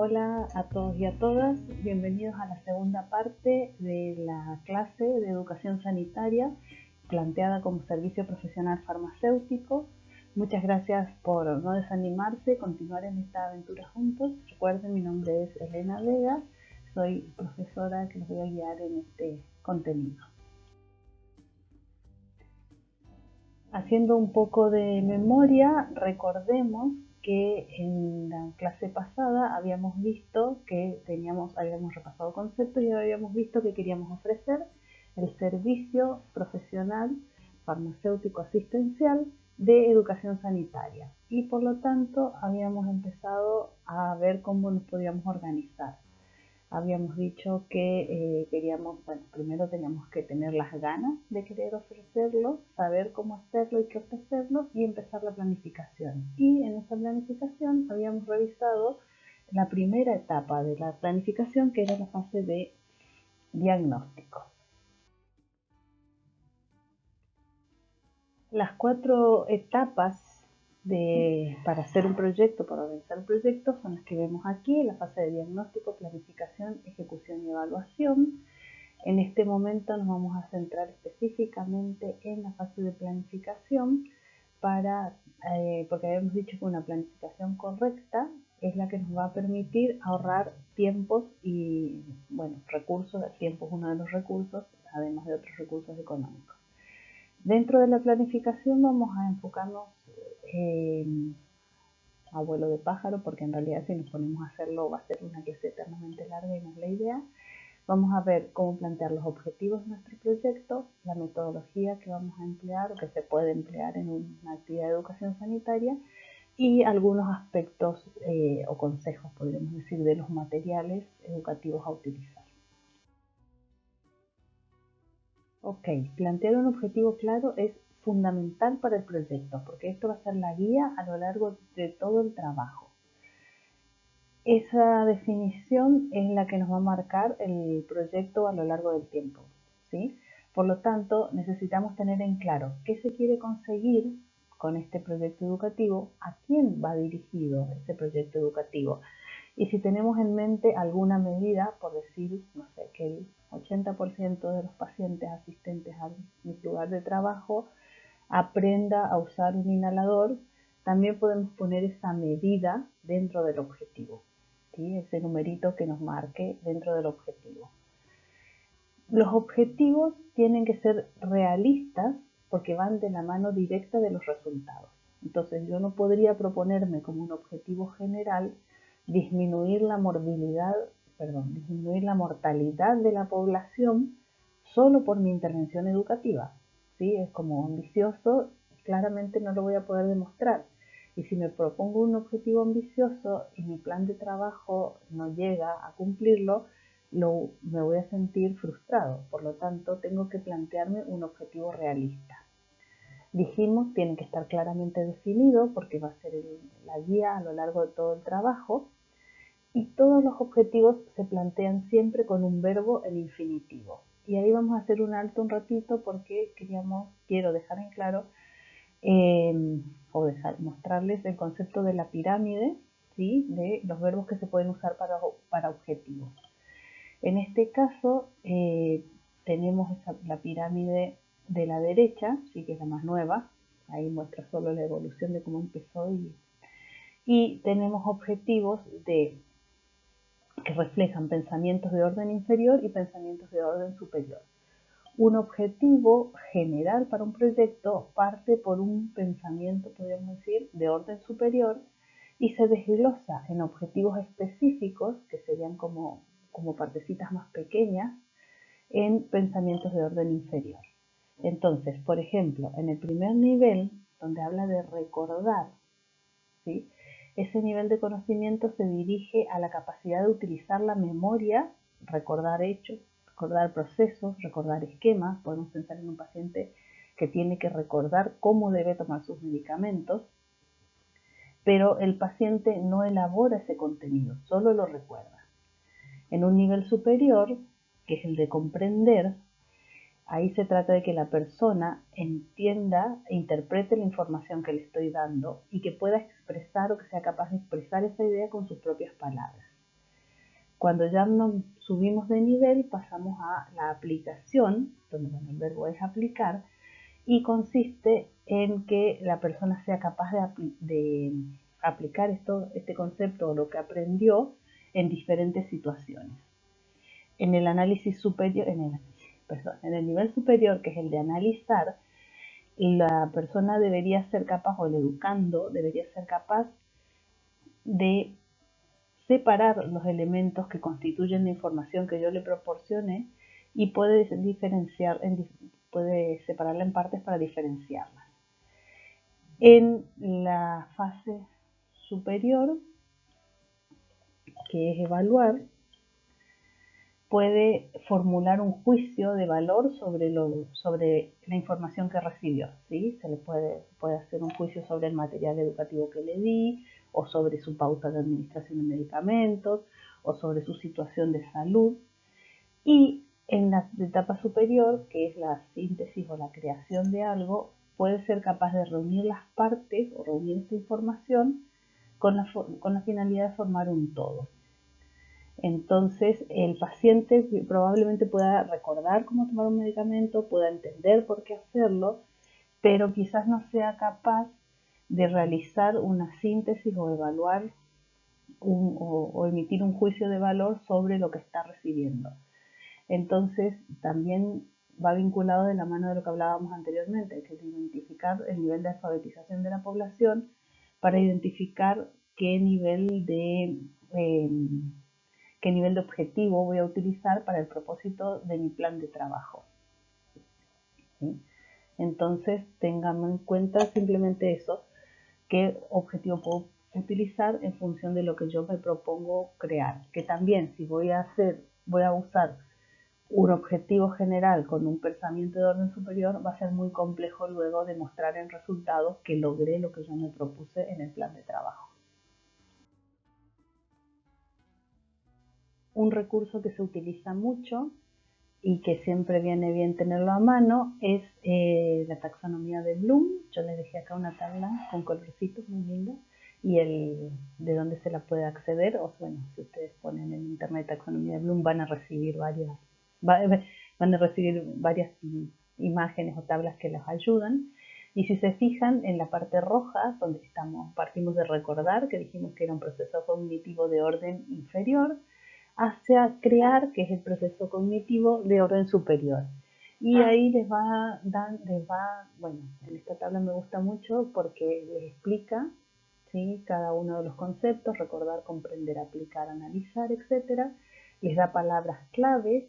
Hola a todos y a todas, bienvenidos a la segunda parte de la clase de educación sanitaria planteada como servicio profesional farmacéutico. Muchas gracias por no desanimarse, continuar en esta aventura juntos. Recuerden, mi nombre es Elena Vega, soy profesora que los voy a guiar en este contenido. Haciendo un poco de memoria, recordemos que en la clase pasada habíamos visto que habíamos repasado conceptos y habíamos visto que queríamos ofrecer el servicio profesional farmacéutico asistencial de educación sanitaria y por lo tanto habíamos empezado a ver cómo nos podíamos organizar. Habíamos dicho que primero teníamos que tener las ganas de querer ofrecerlo, saber cómo hacerlo y qué ofrecerlo y empezar la planificación. Y en esa planificación habíamos revisado la primera etapa de la planificación, que era la fase de diagnóstico. Las 4 etapas para hacer un proyecto, para organizar un proyecto, son las que vemos aquí: la fase de diagnóstico, planificación, ejecución y evaluación. En este momento nos vamos a centrar específicamente en la fase de planificación porque habíamos dicho que una planificación correcta es la que nos va a permitir ahorrar tiempos y recursos. El tiempo es uno de los recursos, además de otros recursos económicos. Dentro de la planificación vamos a enfocarnos a vuelo de pájaro, porque en realidad si nos ponemos a hacerlo va a ser una clase eternamente larga y no es la idea. Vamos a ver cómo plantear los objetivos de nuestro proyecto, la metodología que vamos a emplear o que se puede emplear en una actividad de educación sanitaria y algunos aspectos o consejos, podríamos decir, de los materiales educativos a utilizar. Ok, plantear un objetivo claro es fundamental para el proyecto, porque esto va a ser la guía a lo largo de todo el trabajo. Esa definición es la que nos va a marcar el proyecto a lo largo del tiempo, ¿sí? Por lo tanto, necesitamos tener en claro qué se quiere conseguir con este proyecto educativo, a quién va dirigido este proyecto educativo. Y si tenemos en mente alguna medida, por decir, que el 80% de los pacientes asistentes a mi lugar de trabajo aprenda a usar un inhalador, también podemos poner esa medida dentro del objetivo, ¿sí? Ese numerito que nos marque dentro del objetivo. Los objetivos tienen que ser realistas porque van de la mano directa de los resultados. Entonces yo no podría proponerme como un objetivo general disminuir la mortalidad de la población solo por mi intervención educativa, ¿sí? Es como ambicioso, claramente no lo voy a poder demostrar. Y si me propongo un objetivo ambicioso y mi plan de trabajo no llega a cumplirlo, me voy a sentir frustrado. Por lo tanto, tengo que plantearme un objetivo realista. Dijimos, tiene que estar claramente definido porque va a ser la guía a lo largo de todo el trabajo. Y todos los objetivos se plantean siempre con un verbo en infinitivo. Y ahí vamos a hacer un alto un ratito porque quiero dejar en claro mostrarles el concepto de la pirámide, ¿sí? De los verbos que se pueden usar para objetivos. En este caso tenemos la pirámide de la derecha, ¿sí? Que es la más nueva. Ahí muestra solo la evolución de cómo empezó y tenemos objetivos que reflejan pensamientos de orden inferior y pensamientos de orden superior. Un objetivo general para un proyecto parte por un pensamiento, podríamos decir, de orden superior y se desglosa en objetivos específicos, que serían como partecitas más pequeñas, en pensamientos de orden inferior. Entonces, por ejemplo, en el primer nivel, donde habla de recordar, ¿sí? Ese nivel de conocimiento se dirige a la capacidad de utilizar la memoria, recordar hechos, recordar procesos, recordar esquemas. Podemos pensar en un paciente que tiene que recordar cómo debe tomar sus medicamentos, pero el paciente no elabora ese contenido, solo lo recuerda. En un nivel superior, que es el de comprender, ahí se trata de que la persona entienda e interprete la información que le estoy dando y que pueda expresar o que sea capaz de expresar esa idea con sus propias palabras. Cuando ya nos subimos de nivel, pasamos a la aplicación, donde el verbo es aplicar, y consiste en que la persona sea capaz de aplicar este concepto o lo que aprendió en diferentes situaciones. En el análisis superior, en el nivel superior, que es el de analizar, la persona debería ser capaz, o el educando debería ser capaz de separar los elementos que constituyen la información que yo le proporcioné y puede separarla en partes para diferenciarlas. En la fase superior, que es evaluar, puede formular un juicio de valor sobre la información que recibió, ¿sí? Se le puede hacer un juicio sobre el material educativo que le di, o sobre su pauta de administración de medicamentos, o sobre su situación de salud. Y en la etapa superior, que es la síntesis o la creación de algo, puede ser capaz de reunir las partes o reunir esta información con la finalidad de formar un todo. Entonces, el paciente probablemente pueda recordar cómo tomar un medicamento, pueda entender por qué hacerlo, pero quizás no sea capaz de realizar una síntesis o evaluar o emitir un juicio de valor sobre lo que está recibiendo. Entonces, también va vinculado de la mano de lo que hablábamos anteriormente, que es identificar el nivel de alfabetización de la población para identificar qué nivel de objetivo voy a utilizar para el propósito de mi plan de trabajo. ¿Sí? Entonces, tengan en cuenta simplemente eso, qué objetivo puedo utilizar en función de lo que yo me propongo crear. Que también, si voy a usar un objetivo general con un pensamiento de orden superior, va a ser muy complejo luego demostrar en resultados que logré lo que yo me propuse en el plan de trabajo. Un recurso que se utiliza mucho y que siempre viene bien tenerlo a mano es la taxonomía de Bloom. Yo les dejé acá una tabla con colorcitos muy linda y de dónde se la puede acceder. O bueno, si ustedes ponen en internet taxonomía de Bloom van a recibir varias imágenes o tablas que los ayudan. Y si se fijan en la parte roja, donde partimos de recordar que dijimos que era un proceso cognitivo de orden inferior, hacia crear, que es el proceso cognitivo de orden superior. Y ahí bueno, en esta tabla me gusta mucho porque les explica, ¿sí?, cada uno de los conceptos: recordar, comprender, aplicar, analizar, etc. Les da palabras claves,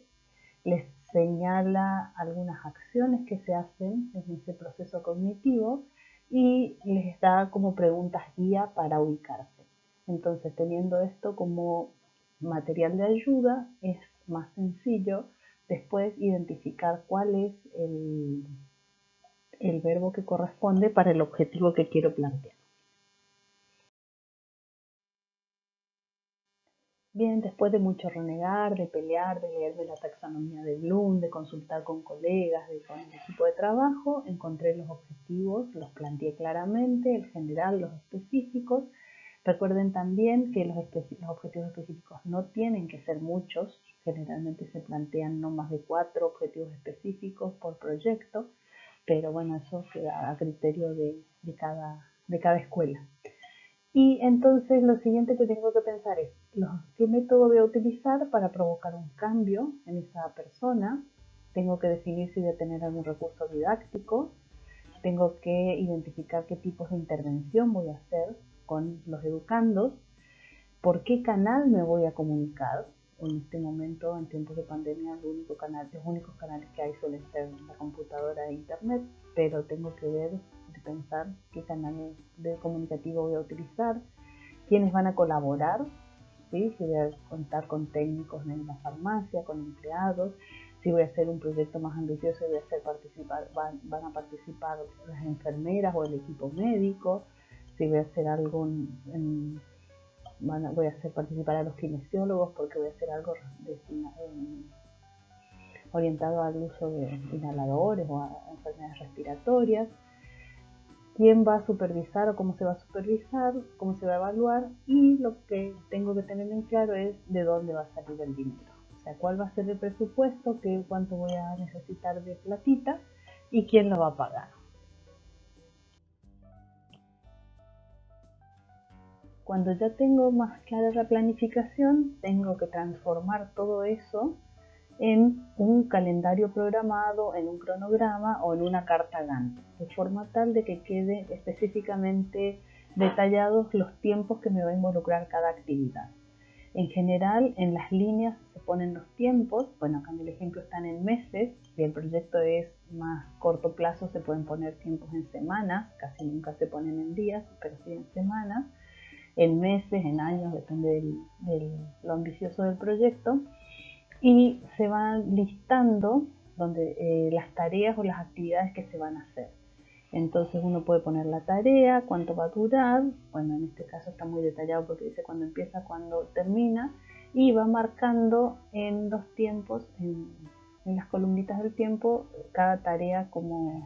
les señala algunas acciones que se hacen en ese proceso cognitivo y les da como preguntas guía para ubicarse. Entonces, teniendo esto como material de ayuda, es más sencillo después identificar cuál es el verbo que corresponde para el objetivo que quiero plantear. Bien, después de mucho renegar, de pelear, de leerme la taxonomía de Bloom, de consultar con colegas, con el equipo de trabajo, encontré los objetivos, los planteé claramente, el general, los específicos. Recuerden también que los objetivos específicos no tienen que ser muchos, generalmente se plantean no más de 4 objetivos específicos por proyecto, pero bueno, eso queda a criterio de cada escuela. Y entonces lo siguiente que tengo que pensar es, ¿qué método voy a utilizar para provocar un cambio en esa persona? Tengo que definir si voy a tener algún recurso didáctico, tengo que identificar qué tipos de intervención voy a hacer con los educandos, por qué canal me voy a comunicar. En este momento, en tiempos de pandemia, los únicos canales que hay suelen ser la computadora e internet, pero tengo que pensar qué canal de comunicativo voy a utilizar, quiénes van a colaborar, ¿sí?, si voy a contar con técnicos en la farmacia, con empleados, si voy a hacer un proyecto más ambicioso y van a participar las enfermeras o el equipo médico, si voy a hacer algo voy a hacer participar a los kinesiólogos porque voy a hacer algo orientado al uso de inhaladores o a enfermedades respiratorias. quién va a supervisar o cómo se va a supervisar, cómo se va a evaluar, y lo que tengo que tener en claro es de dónde va a salir el dinero. O sea, cuál va a ser el presupuesto, cuánto voy a necesitar de platita y quién lo va a pagar. Cuando ya tengo más clara la planificación, tengo que transformar todo eso en un calendario programado, en un cronograma o en una carta Gantt, de forma tal de que quede específicamente detallados los tiempos que me va a involucrar cada actividad. En general, en las líneas se ponen los tiempos. Bueno, acá en el ejemplo están en meses. Si el proyecto es más corto plazo, se pueden poner tiempos en semanas. Casi nunca se ponen en días, pero sí en semanas. En meses, en años, depende de lo ambicioso del proyecto. Y se van listando las tareas o las actividades que se van a hacer. Entonces uno puede poner la tarea, cuánto va a durar. Bueno, en este caso está muy detallado porque dice cuándo empieza, cuándo termina, y va marcando en los tiempos, en las columnitas del tiempo, cada tarea como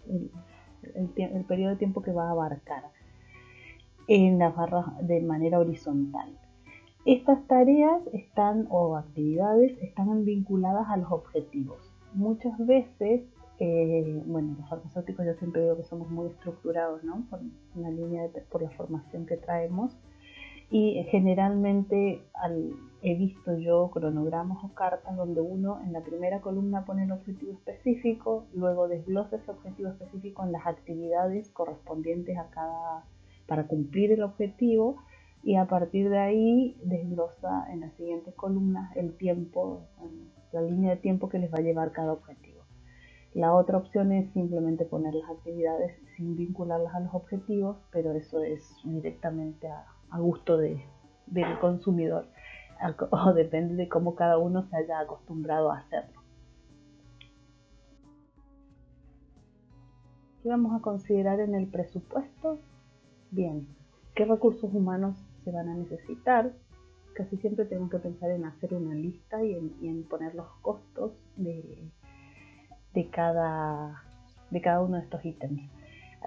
el periodo de tiempo que va a abarcar en las barras de manera horizontal. Estas tareas o actividades están vinculadas a los objetivos. Muchas veces, bueno, los farmacéuticos yo siempre digo que somos muy estructurados, ¿no? Por la formación que traemos, y generalmente he visto yo cronogramas o cartas donde uno en la primera columna pone el objetivo específico, luego desglosa ese objetivo específico en las actividades correspondientes para cumplir el objetivo, y a partir de ahí desglosa en las siguientes columnas el tiempo, la línea de tiempo que les va a llevar cada objetivo. La otra opción es simplemente poner las actividades sin vincularlas a los objetivos, pero eso es directamente a gusto del consumidor, o depende de cómo cada uno se haya acostumbrado a hacerlo. ¿Qué vamos a considerar en el presupuesto? Bien, ¿qué recursos humanos se van a necesitar? Casi siempre tengo que pensar en hacer una lista y en poner los costos de cada uno de estos ítems.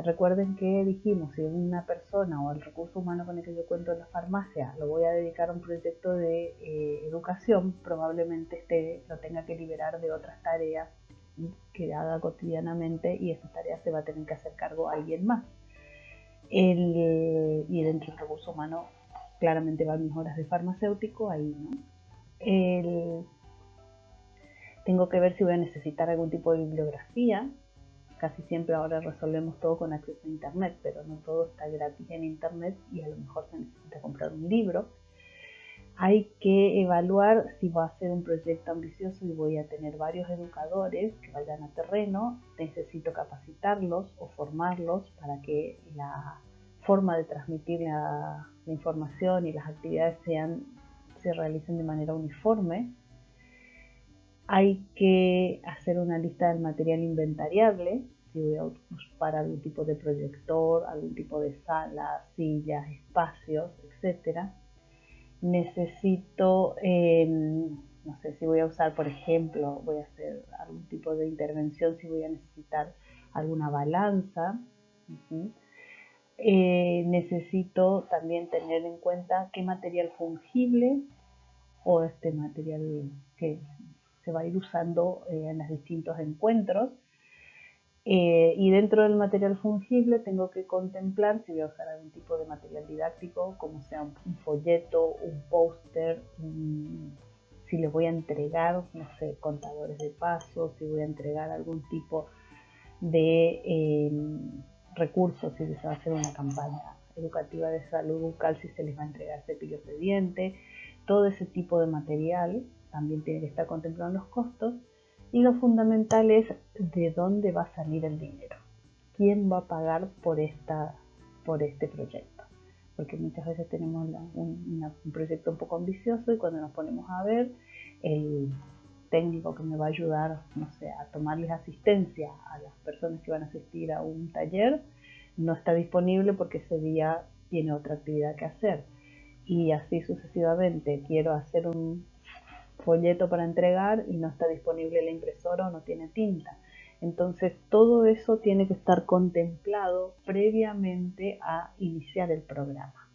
Recuerden que dijimos, si una persona o el recurso humano con el que yo cuento en la farmacia lo voy a dedicar a un proyecto de educación, probablemente lo tenga que liberar de otras tareas que haga cotidianamente, y esas tareas se va a tener que hacer cargo a alguien más. Y dentro del recurso humano claramente van mis horas de farmacéutico ahí, ¿no? Tengo que ver si voy a necesitar algún tipo de bibliografía. Casi siempre ahora resolvemos todo con acceso a internet, pero no todo está gratis en internet y a lo mejor se necesita comprar un libro. Hay que evaluar si va a ser un proyecto ambicioso y voy a tener varios educadores que vayan a terreno. Necesito capacitarlos o formarlos para que la forma de transmitir la información y las actividades se realicen de manera uniforme. Hay que hacer una lista del material inventariable, si voy a ocupar algún tipo de proyector, algún tipo de sala, sillas, espacios, etc. Necesito, no sé, si voy a usar, por ejemplo, voy a hacer algún tipo de intervención, si voy a necesitar alguna balanza. Necesito también tener en cuenta qué material fungible o este material que se va a ir usando en los distintos encuentros. Y dentro del material fungible tengo que contemplar si voy a usar algún tipo de material didáctico, como sea un folleto, un póster, si les voy a entregar, no sé, contadores de pasos, si voy a entregar algún tipo de recursos, si se va a hacer una campaña educativa de salud bucal, si se les va a entregar cepillos de diente. Todo ese tipo de material también tiene que estar contemplado en los costos. Y lo fundamental es de dónde va a salir el dinero. ¿Quién va a pagar por este proyecto? Porque muchas veces tenemos un proyecto un poco ambicioso y cuando nos ponemos a ver, el técnico que me va a ayudar, no sé, a tomarles asistencia a las personas que van a asistir a un taller, no está disponible porque ese día tiene otra actividad que hacer. Y así sucesivamente. Quiero hacer un folleto para entregar y no está disponible la impresora o no tiene tinta. Entonces todo eso tiene que estar contemplado previamente a iniciar el programa.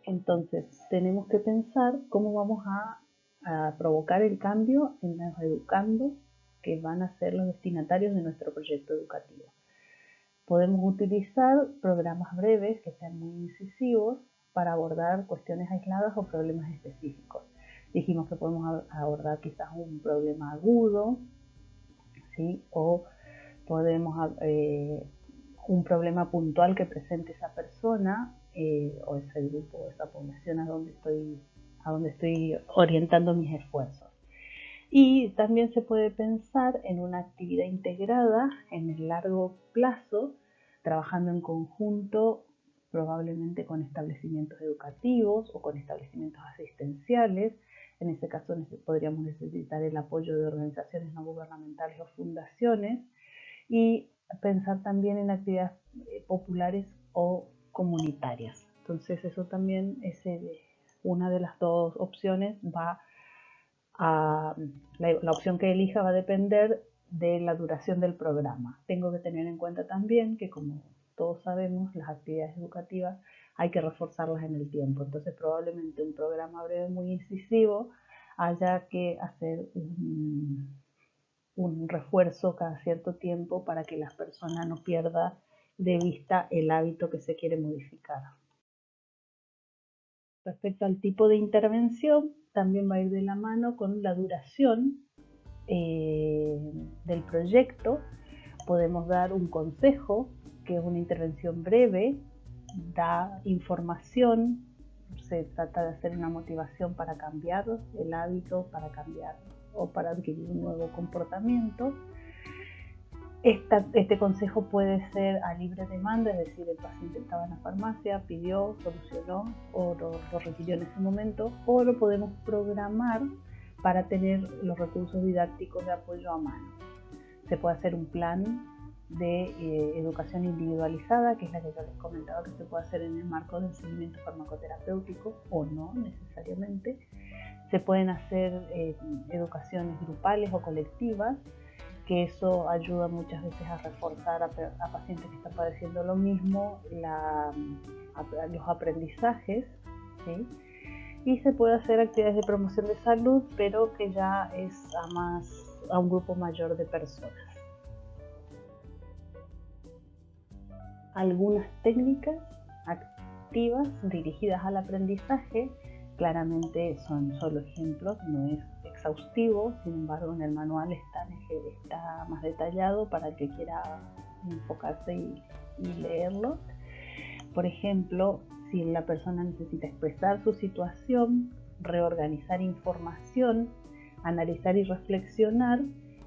Entonces tenemos que pensar cómo vamos a provocar el cambio en los educandos que van a ser los destinatarios de nuestro proyecto educativo. Podemos utilizar programas breves que sean muy incisivos para abordar cuestiones aisladas o problemas específicos. Dijimos que podemos abordar quizás un problema agudo, ¿sí? O podemos un problema puntual que presente esa persona o ese grupo o esa población a donde estoy orientando mis esfuerzos. Y también se puede pensar en una actividad integrada en el largo plazo, trabajando en conjunto, probablemente con establecimientos educativos o con establecimientos asistenciales. En ese caso podríamos necesitar el apoyo de organizaciones no gubernamentales o fundaciones, y pensar también en actividades populares o comunitarias. Entonces eso también es una de las dos opciones. La opción que elija va a depender de la duración del programa. Tengo que tener en cuenta también que, como todos sabemos, las actividades educativas hay que reforzarlas en el tiempo. Entonces probablemente un programa breve muy incisivo haya que hacer un refuerzo cada cierto tiempo para que la persona no pierda de vista el hábito que se quiere modificar. Respecto al tipo de intervención, también va a ir de la mano con la duración del proyecto. Podemos dar un consejo, que es una intervención breve, da información, se trata de hacer una motivación para cambiar el hábito, para cambiar o para adquirir un nuevo comportamiento. Este consejo puede ser a libre demanda, es decir, el paciente estaba en la farmacia, pidió, solucionó o lo requirió en ese momento, o lo podemos programar para tener los recursos didácticos de apoyo a mano. Se puede hacer un plan de educación individualizada, que es la que yo les comentaba que se puede hacer en el marco del seguimiento farmacoterapéutico o no necesariamente. Se pueden hacer educaciones grupales o colectivas, que eso ayuda muchas veces a reforzar a pacientes que están padeciendo lo mismo los aprendizajes, ¿sí? Y se puede hacer actividades de promoción de salud, pero que ya es a un grupo mayor de personas. Algunas técnicas activas dirigidas al aprendizaje, claramente son solo ejemplos, no es exhaustivo, sin embargo en el manual está más detallado para el que quiera enfocarse y leerlo. Por ejemplo, si la persona necesita expresar su situación, reorganizar información, analizar y reflexionar,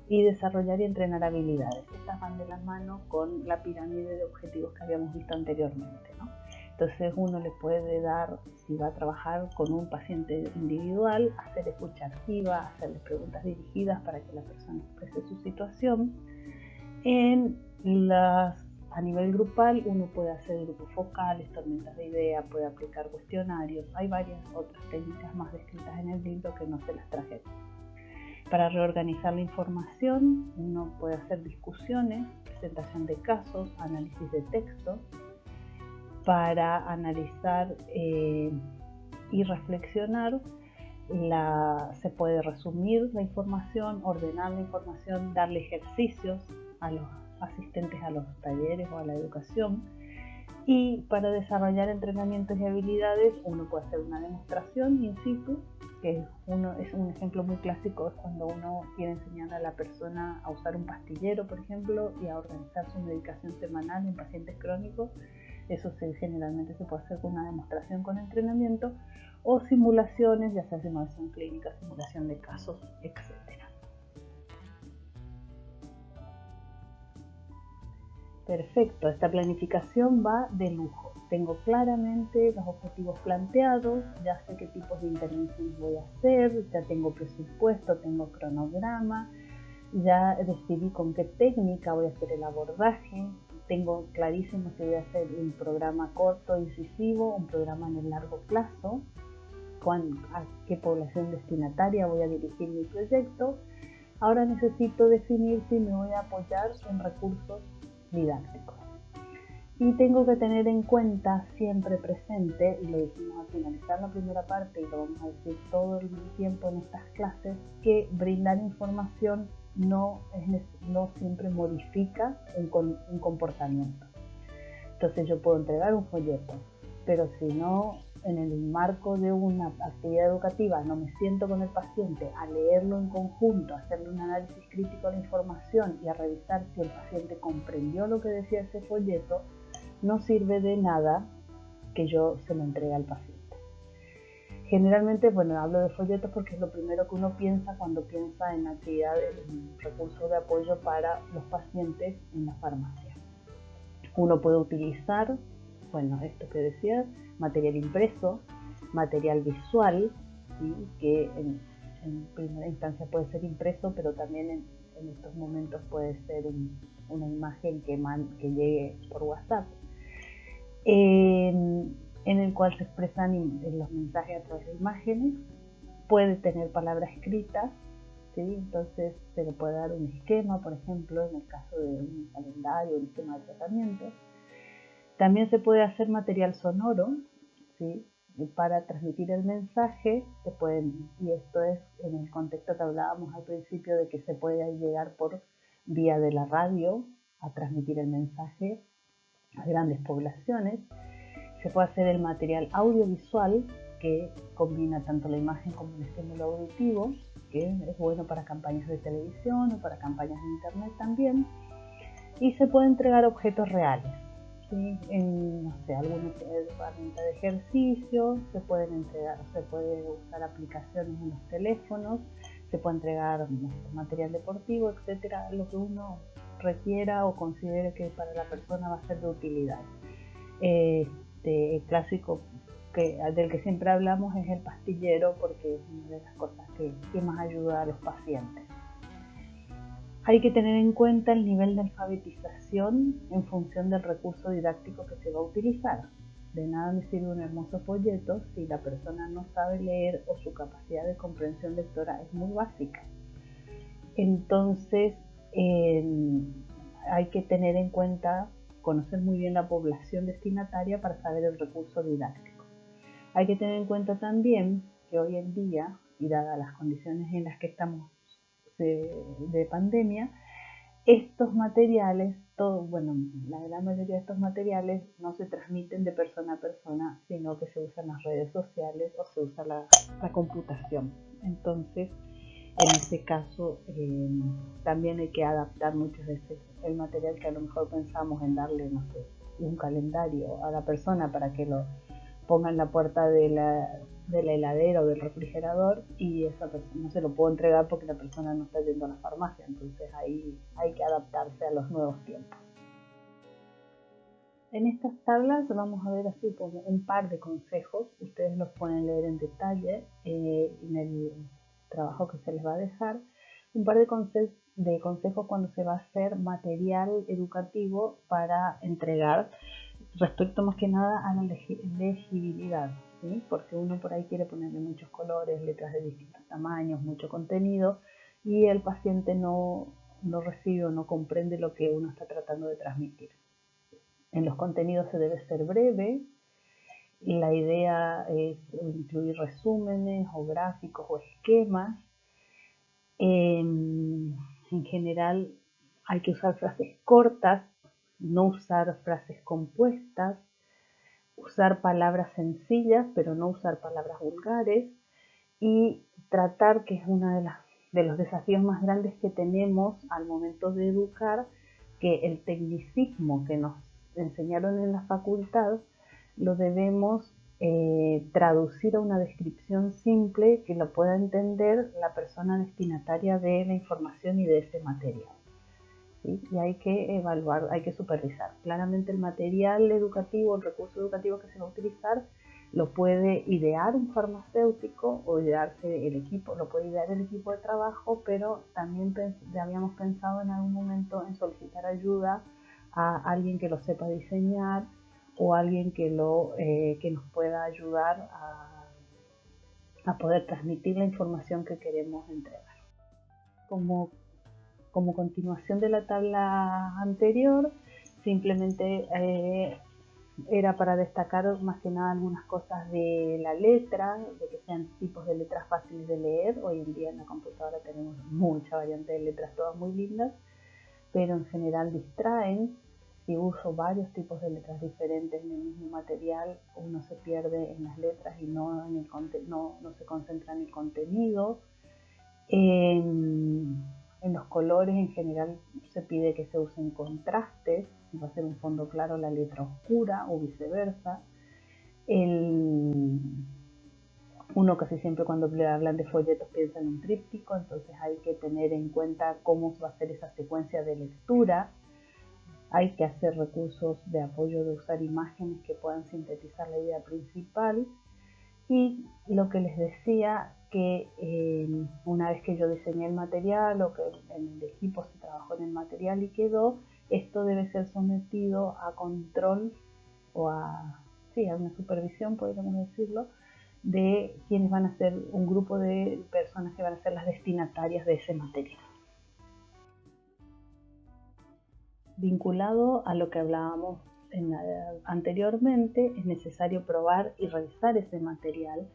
y desarrollar y entrenar habilidades. Estas van de la mano con la pirámide de objetivos que habíamos visto anteriormente, ¿no? Entonces uno le puede dar, si va a trabajar con un paciente individual, hacer escucha activa, hacerle preguntas dirigidas para que la persona exprese su situación. A nivel grupal uno puede hacer grupos focales, tormentas de ideas, puede aplicar cuestionarios. Hay varias otras técnicas más descritas en el libro que no se las traje aquí. Para reorganizar la información, uno puede hacer discusiones, presentación de casos, análisis de texto. Para analizar y reflexionar, se puede resumir la información, ordenar la información, darle ejercicios a los asistentes a los talleres o a la educación. Y para desarrollar entrenamientos y habilidades, uno puede hacer una demostración in situ, que es un ejemplo muy clásico, es cuando uno quiere enseñar a la persona a usar un pastillero, por ejemplo, y a organizar su medicación semanal en pacientes crónicos. Eso generalmente se puede hacer con una demostración con entrenamiento, o simulaciones, ya sea simulación clínica, simulación de casos, etc. Perfecto, esta planificación va de lujo. Tengo claramente los objetivos planteados, ya sé qué tipos de intervenciones voy a hacer, ya tengo presupuesto, tengo cronograma, ya decidí con qué técnica voy a hacer el abordaje, tengo clarísimo si voy a hacer un programa corto, incisivo, un programa en el largo plazo, a qué población destinataria voy a dirigir mi proyecto. Ahora necesito definir si me voy a apoyar en recursos didácticos. Y tengo que tener en cuenta siempre presente, y lo dijimos al finalizar la primera parte y lo vamos a decir todo el tiempo en estas clases, que brindar información no siempre modifica un comportamiento. Entonces yo puedo entregar un folleto, pero si no, en el marco de una actividad educativa, no me siento con el paciente a leerlo en conjunto, a hacerle un análisis crítico de la información y a revisar si el paciente comprendió lo que decía ese folleto, no sirve de nada que yo se lo entregue al paciente. Generalmente, bueno, hablo de folletos porque es lo primero que uno piensa cuando piensa en actividades, en recursos de apoyo para los pacientes en la farmacia. Uno puede utilizar, bueno, esto que decía, material impreso, material visual, ¿sí? Que en primera instancia puede ser impreso, pero también en estos momentos puede ser una imagen que llegue por WhatsApp, en el cual se expresan los mensajes a través de imágenes. Puede tener palabras escritas, ¿sí? Entonces se le puede dar un esquema, por ejemplo, en el caso de un calendario, un esquema de tratamiento. También se puede hacer material sonoro, ¿sí? Para transmitir el mensaje, y esto es en el contexto que hablábamos al principio de que se puede llegar por vía de la radio a transmitir el mensaje a grandes poblaciones. Se puede hacer el material audiovisual, que combina tanto la imagen como el estímulo auditivo, que es bueno para campañas de televisión o para campañas de internet también. Y se puede entregar objetos reales, ¿sí? Alguna herramienta de ejercicio, se pueden entregar, se puede usar aplicaciones en los teléfonos, se puede entregar material deportivo, etcétera, lo que uno requiera o considere que para la persona va a ser de utilidad. El clásico del que siempre hablamos es el pastillero, porque es una de las cosas que más ayuda a los pacientes. Hay que tener en cuenta el nivel de alfabetización en función del recurso didáctico que se va a utilizar. De nada me sirve un hermoso folleto si la persona no sabe leer o su capacidad de comprensión lectora es muy básica. Entonces, hay que tener en cuenta, conocer muy bien la población destinataria para saber el recurso didáctico. Hay que tener en cuenta también que hoy en día, y dadas las condiciones en las que estamos de pandemia, estos materiales, la gran mayoría de estos materiales no se transmiten de persona a persona, sino que se usan las redes sociales o se usa la computación. Entonces, en este caso, también hay que adaptar muchas veces el material que a lo mejor pensamos en darle, no sé, un calendario a la persona para que lo ponga en la puerta de la heladera o del refrigerador, y esa persona no se lo puedo entregar porque la persona no está yendo a la farmacia. Entonces ahí hay que adaptarse a los nuevos tiempos. En estas tablas vamos a ver así como un par de consejos. Ustedes los pueden leer en detalle en el trabajo que se les va a dejar. Un par de consejos cuando se va a hacer material educativo para entregar, respecto más que nada a la legibilidad, ¿sí? Porque uno por ahí quiere ponerle muchos colores, letras de distintos tamaños, mucho contenido, y el paciente no recibe o no comprende lo que uno está tratando de transmitir. En los contenidos se debe ser breve. La idea es incluir resúmenes o gráficos o esquemas. En general hay que usar frases cortas, no usar frases compuestas, usar palabras sencillas, pero no usar palabras vulgares, y tratar, que es uno de los desafíos más grandes que tenemos al momento de educar, que el tecnicismo que nos enseñaron en la facultad lo debemos traducir a una descripción simple que lo pueda entender la persona destinataria de la información y de ese material. ¿Sí? Y hay que evaluar, hay que supervisar. Claramente el material educativo, el recurso educativo que se va a utilizar, lo puede idear un farmacéutico o idearse el equipo, lo puede idear el equipo de trabajo, pero también habíamos pensado en algún momento en solicitar ayuda a alguien que lo sepa diseñar o alguien que nos pueda ayudar a poder transmitir la información que queremos entregar. como continuación de la tabla anterior, simplemente era para destacar más que nada algunas cosas de la letra, de que sean tipos de letras fáciles de leer. Hoy en día en la computadora tenemos mucha variante de letras, todas muy lindas, pero en general distraen. Si uso varios tipos de letras diferentes en el mismo material, uno se pierde en las letras y no se concentra en el contenido. En los colores en general se pide que se usen contrastes, si va a ser un fondo claro la letra oscura o viceversa. Uno casi siempre cuando le hablan de folletos piensa en un tríptico, entonces hay que tener en cuenta cómo va a ser esa secuencia de lectura. Hay que hacer recursos de apoyo de usar imágenes que puedan sintetizar la idea principal. Y lo que les decía, que una vez que yo diseñé el material o que en el equipo se trabajó en el material y quedó, esto debe ser sometido a control o a una supervisión, podríamos decirlo, de quienes van a ser un grupo de personas que van a ser las destinatarias de ese material. Vinculado a lo que hablábamos anteriormente, es necesario probar y revisar ese material,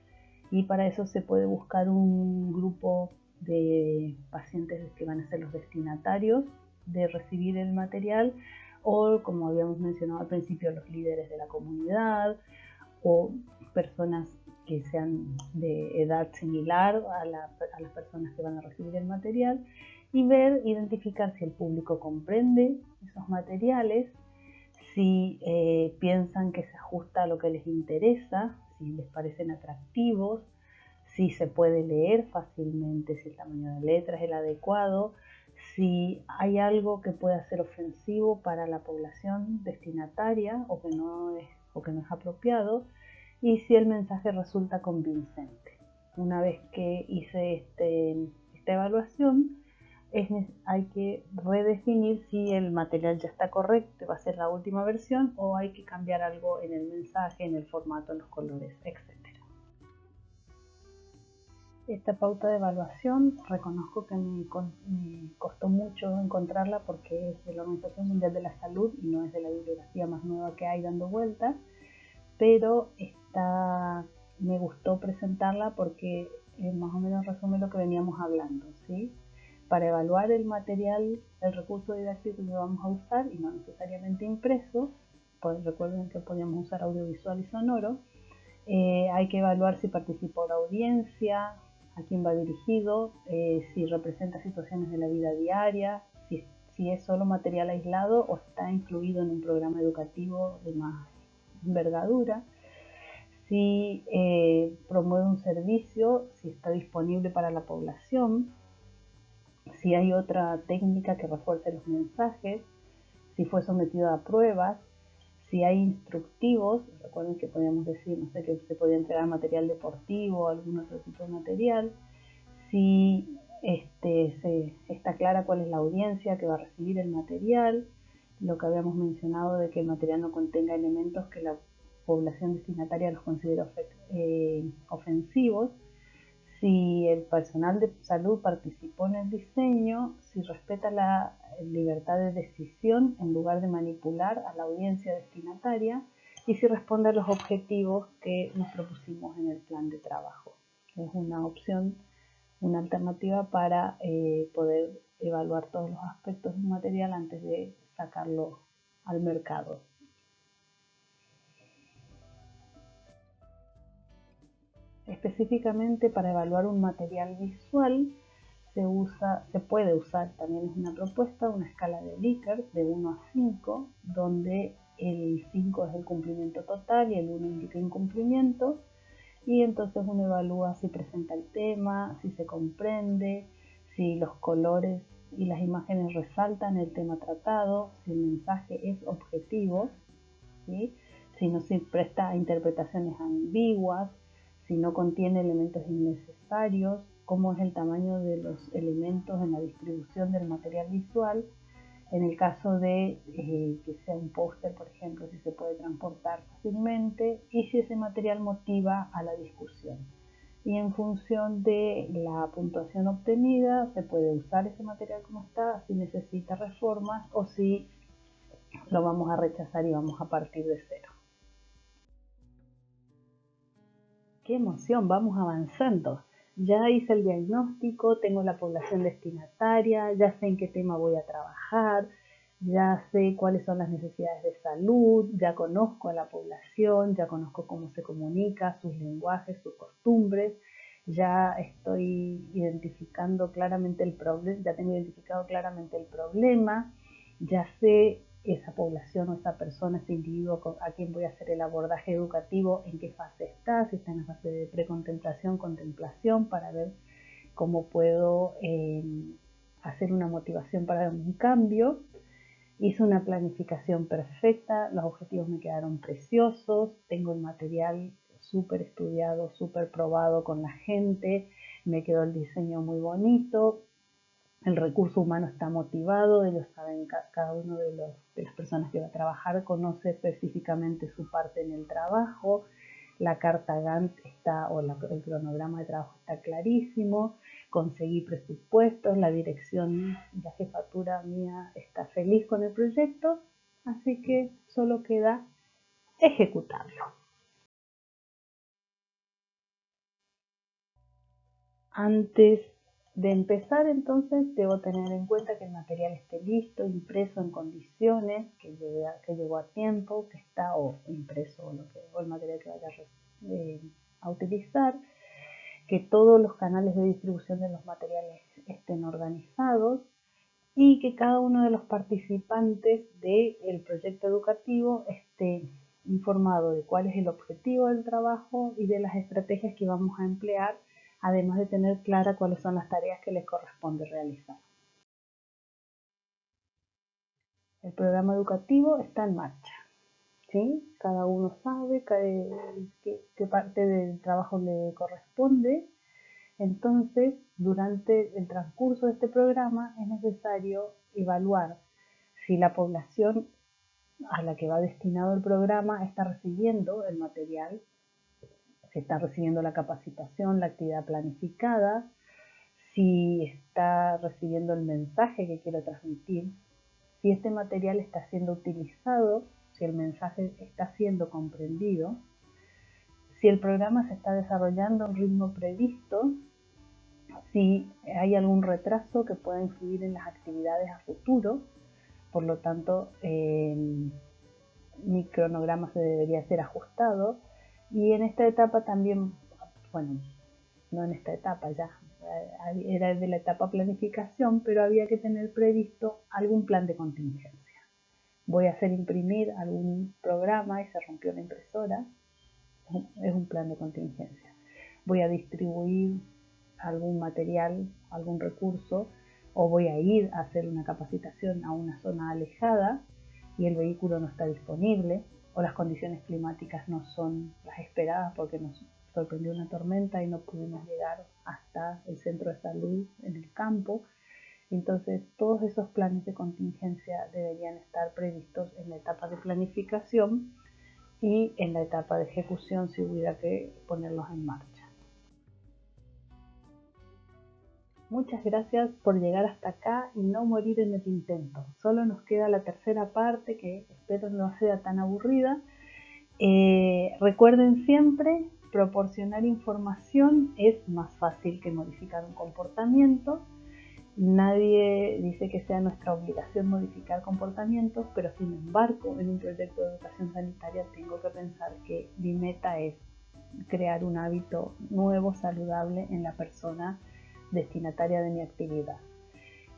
y para eso se puede buscar un grupo de pacientes que van a ser los destinatarios de recibir el material, o como habíamos mencionado al principio, los líderes de la comunidad o personas que sean de edad similar a las personas que van a recibir el material, y identificar si el público comprende esos materiales, si piensan que se ajusta a lo que les interesa, si les parecen atractivos, si se puede leer fácilmente, si el tamaño de letras es el adecuado, si hay algo que pueda ser ofensivo para la población destinataria o que no es apropiado, y si el mensaje resulta convincente. Una vez que hice esta evaluación, hay que redefinir si el material ya está correcto, va a ser la última versión, o hay que cambiar algo en el mensaje, en el formato, en los colores, etc. Esta pauta de evaluación reconozco que me costó mucho encontrarla porque es de la Organización Mundial de la Salud y no es de la bibliografía más nueva que hay dando vueltas, pero me gustó presentarla porque más o menos resume lo que veníamos hablando, ¿sí? Para evaluar el material, el recurso didáctico que vamos a usar, y no necesariamente impreso, pues recuerden que podíamos usar audiovisual y sonoro, hay que evaluar si participó la audiencia, a quién va dirigido, si representa situaciones de la vida diaria, si es solo material aislado o está incluido en un programa educativo de más envergadura, si promueve un servicio, si está disponible para la población, si hay otra técnica que refuerce los mensajes, si fue sometido a pruebas, si hay instructivos. Recuerden que podíamos decir, no sé, que se podía entregar material deportivo o algún otro tipo de material, si está clara cuál es la audiencia que va a recibir el material, lo que habíamos mencionado de que el material no contenga elementos que la población destinataria los considera ofensivos, si el personal de salud participó en el diseño, si respeta la libertad de decisión en lugar de manipular a la audiencia destinataria, y si responde a los objetivos que nos propusimos en el plan de trabajo. Es una opción, una alternativa para poder evaluar todos los aspectos de un material antes de sacarlo al mercado. Específicamente para evaluar un material visual se puede usar, también es una propuesta, una escala de Likert de 1 a 5, donde el 5 es el cumplimiento total y el 1 indica incumplimiento, y entonces uno evalúa si presenta el tema, si se comprende, si los colores y las imágenes resaltan el tema tratado, si el mensaje es objetivo, ¿sí? Si no se presta a interpretaciones ambiguas, si no contiene elementos innecesarios, cómo es el tamaño de los elementos en la distribución del material visual, en el caso de que sea un póster, por ejemplo, si se puede transportar fácilmente, y si ese material motiva a la discusión. y en función de la puntuación obtenida se puede usar ese material como está, si necesita reformas o si lo vamos a rechazar y vamos a partir de cero. ¡Qué emoción! Vamos avanzando. Ya hice el diagnóstico, tengo la población destinataria, ya sé en qué tema voy a trabajar, ya sé cuáles son las necesidades de salud, ya conozco a la población, ya conozco cómo se comunica, sus lenguajes, sus costumbres, ya estoy identificando claramente el problema, ya tengo identificado claramente el problema, ya sé esa población o esa persona, ese individuo a quien voy a hacer el abordaje educativo, en qué fase está, si está en la fase de precontemplación, contemplación, para ver cómo puedo hacer una motivación para un cambio. Hice una planificación perfecta, los objetivos me quedaron preciosos, tengo el material súper estudiado, súper probado con la gente, me quedó el diseño muy bonito. El recurso humano está motivado, ellos saben, cada uno de las personas que va a trabajar conoce específicamente su parte en el trabajo, la carta Gantt está, o el cronograma de trabajo está clarísimo, conseguí presupuestos, la dirección, la jefatura mía está feliz con el proyecto, así que solo queda ejecutarlo. Antes de empezar, entonces, debo tener en cuenta que el material esté listo, impreso en condiciones, que llegó a tiempo, que está o impreso o el material que vaya a utilizar, que todos los canales de distribución de los materiales estén organizados y que cada uno de los participantes del proyecto educativo esté informado de cuál es el objetivo del trabajo y de las estrategias que vamos a emplear, además de tener clara cuáles son las tareas que les corresponde realizar. El programa educativo está en marcha, ¿sí? Cada uno sabe qué parte del trabajo le corresponde. Entonces, durante el transcurso de este programa es necesario evaluar si la población a la que va destinado el programa está recibiendo el material, si está recibiendo la capacitación, la actividad planificada, si está recibiendo el mensaje que quiero transmitir, si este material está siendo utilizado, si el mensaje está siendo comprendido, si el programa se está desarrollando a un ritmo previsto, si hay algún retraso que pueda influir en las actividades a futuro, por lo tanto mi cronograma se debería ser ajustado, y en esta etapa también, bueno, no en esta etapa ya, era de la etapa planificación, pero había que tener previsto algún plan de contingencia. Voy a hacer imprimir algún programa y se rompió la impresora, es un plan de contingencia. Voy a distribuir algún material, algún recurso, o voy a ir a hacer una capacitación a una zona alejada y el vehículo no está disponible, o las condiciones climáticas no son las esperadas porque nos sorprendió una tormenta y no pudimos llegar hasta el centro de salud en el campo. Entonces, todos esos planes de contingencia deberían estar previstos en la etapa de planificación y en la etapa de ejecución si hubiera que ponerlos en marcha. Muchas gracias por llegar hasta acá y no morir en el intento. Solo nos queda la tercera parte, que espero no sea tan aburrida. Recuerden siempre, proporcionar información es más fácil que modificar un comportamiento. Nadie dice que sea nuestra obligación modificar comportamientos, pero si me embarco en un proyecto de educación sanitaria, tengo que pensar que mi meta es crear un hábito nuevo, saludable en la persona destinataria de mi actividad.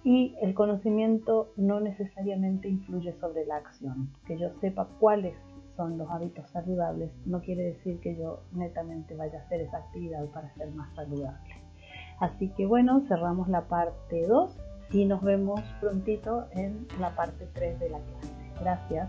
Y el conocimiento no necesariamente influye sobre la acción. Que yo sepa cuáles son los hábitos saludables no quiere decir que yo netamente vaya a hacer esa actividad para ser más saludable. Así que bueno, cerramos la parte 2 y nos vemos prontito en la parte 3 de la clase. Gracias.